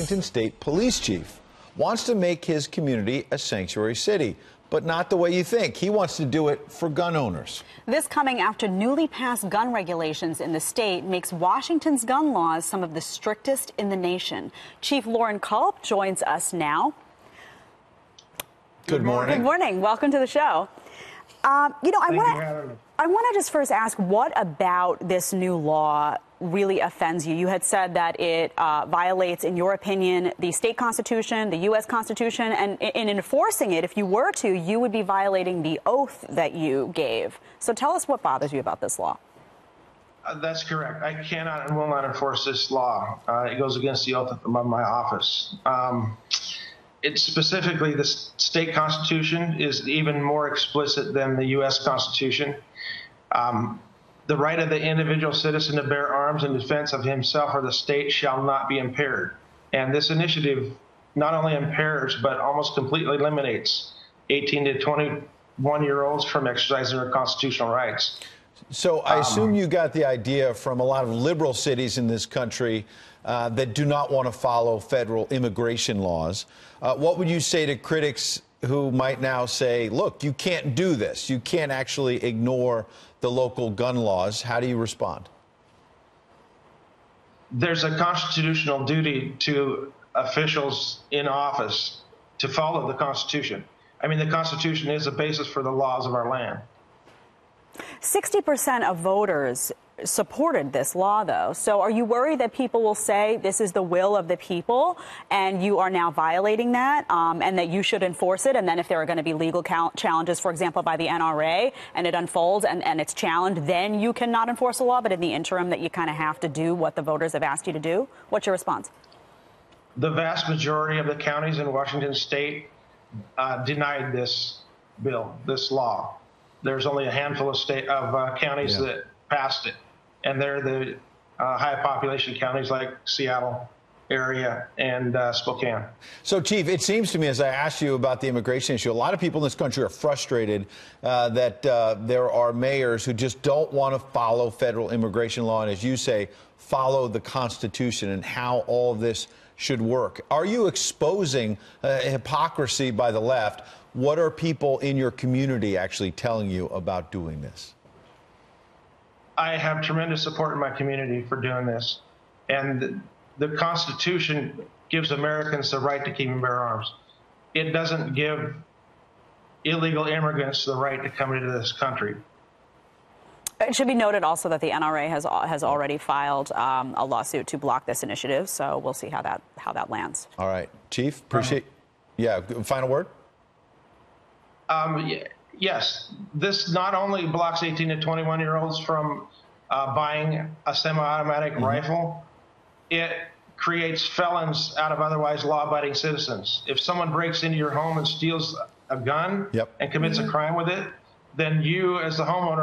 Washington State police chief wants to make his community a sanctuary city, but not the way you think. He wants to do it for gun owners. This coming after newly passed gun regulations in the state makes Washington's gun laws some of the strictest in the nation. Chief Lauren Culp joins us now. Good morning. Good morning. Welcome to the show. I want to just first ask, what about this new law really offends you? You had said that it violates, in your opinion, the state constitution, the U.S. Constitution, and in enforcing it, if you were to, you would be violating the oath that you gave. So tell us what bothers you about this law. That's correct. I cannot and will not enforce this law. It goes against the oath of my office. It's specifically the state constitution is even more explicit than the U.S. Constitution. The right of the individual citizen to bear arms in defense of himself or the state shall not be impaired. And this initiative not only impairs, but almost completely eliminates 18 to 21-year-olds from exercising their constitutional rights. So I assume you got the idea from a lot of liberal cities in this country that do not want to follow federal immigration laws. What would you say to critics who might now say, look, you can't do this. You can't actually ignore the local gun laws? How do you respond? There's a constitutional duty to officials in office to follow the Constitution. I mean, the Constitution is the basis for the laws of our land. 60% of voters supported this law, though. So are you worried that people will say this is the will of the people and you are now violating that and that you should enforce it? And then if there are going to be legal challenges, for example, by the NRA, and it unfolds and it's challenged, then you cannot enforce the law. But in the interim, that you kind of have to do what the voters have asked you to do? What's your response? The vast majority of the counties in Washington state denied this bill, this law. There's only a handful of counties that passed it. And they're the high population counties like Seattle area and Spokane. So, Chief, it seems to me, as I asked you about the immigration issue, a lot of people in this country are frustrated that there are mayors who just don't want to follow federal immigration law and, as you say, follow the Constitution and how all of this should work. Are you exposing hypocrisy by the left? What are people in your community actually telling you about doing this? I have tremendous support in my community for doing this. And the Constitution gives Americans the right to keep and bear arms. It doesn't give illegal immigrants the right to come into this country. It should be noted also that the NRA has already filed a lawsuit to block this initiative. So we'll see how that lands. All right, Chief, appreciate. Yeah, final word. Yes, this not only blocks 18 to 21-year-olds from buying a semi-automatic rifle, it creates felons out of otherwise law-abiding citizens. If someone breaks into your home and steals a gun and commits a crime with it, then you, as the homeowner,